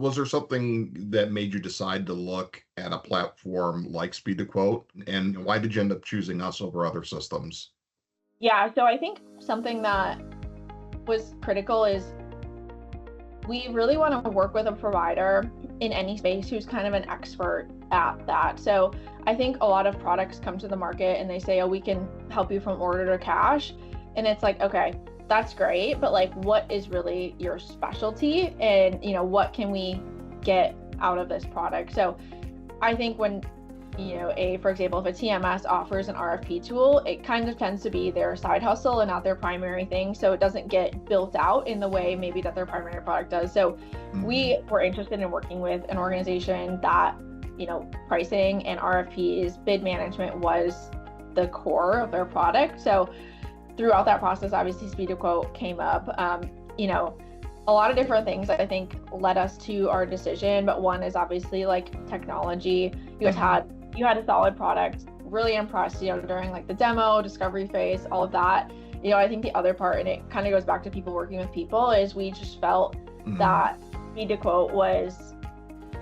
Was there something that made you decide to look at a platform like Speed to Quote? And why did you end up choosing us over other systems? Yeah, so I think something that was critical is we really want to work with a provider in any space who's kind of an expert at that. So I think a lot of products come to the market and they say, oh, we can help you from order to cash. And it's like, okay, that's great, but like, what is really your specialty? And, what can we get out of this product? So I think when for example, if a TMS offers an RFP tool, it kind of tends to be their side hustle and not their primary thing. So it doesn't get built out in the way maybe that their primary product does. So we were interested in working with an organization that, pricing and RFPs, bid management was the core of their product. So throughout that process, obviously Speed to Quote came up. A lot of different things I think led us to our decision, but one is obviously like technology. You had a solid product, really impressed, during like the demo, discovery phase, all of that. I think the other part, and it kind of goes back to people working with people, is we just felt that Speed to Quote was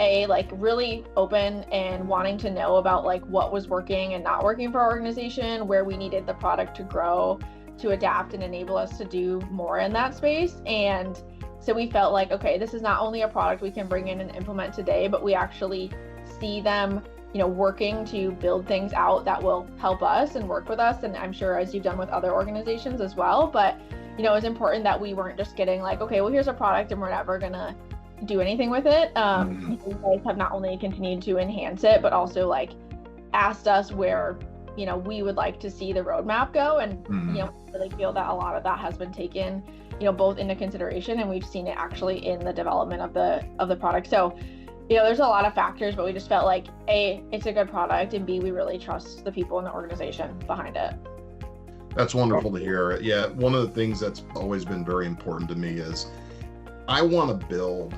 like really open and wanting to know about like what was working and not working for our organization, where we needed the product to grow, to adapt and enable us to do more in that space. And so we felt like, okay, this is not only a product we can bring in and implement today, but we actually see them working to build things out that will help us and work with us. And I'm sure as you've done with other organizations as well, but it was important that we weren't just getting like, okay, well, here's a product and we're never gonna do anything with it. You guys have not only continued to enhance it, but also like asked us where, we would like to see the roadmap go. And, really feel that a lot of that has been taken, both into consideration, and we've seen it actually in the development of the product. So there's a lot of factors, but we just felt like A, it's a good product, and B, we really trust the people in the organization behind it. That's wonderful to hear. Yeah, one of the things that's always been very important to me is I want to build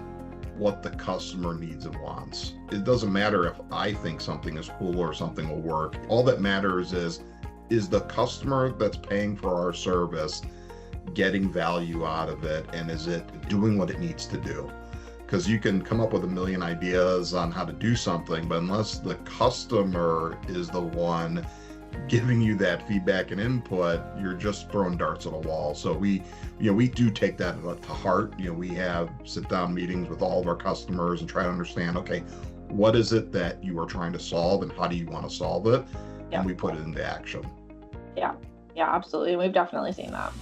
what the customer needs and wants. It doesn't matter if I think something is cool or something will work. All that matters is the customer that's paying for our service getting value out of it, and is it doing what it needs to do? Because you can come up with a million ideas on how to do something, but unless the customer is the one giving you that feedback and input, you're just throwing darts at a wall. So we do take that to heart. We have sit-down meetings with all of our customers and try to understand, okay, what is it that you are trying to solve and how do you want to solve it? And we put it into action. Yeah, absolutely. We've definitely seen that.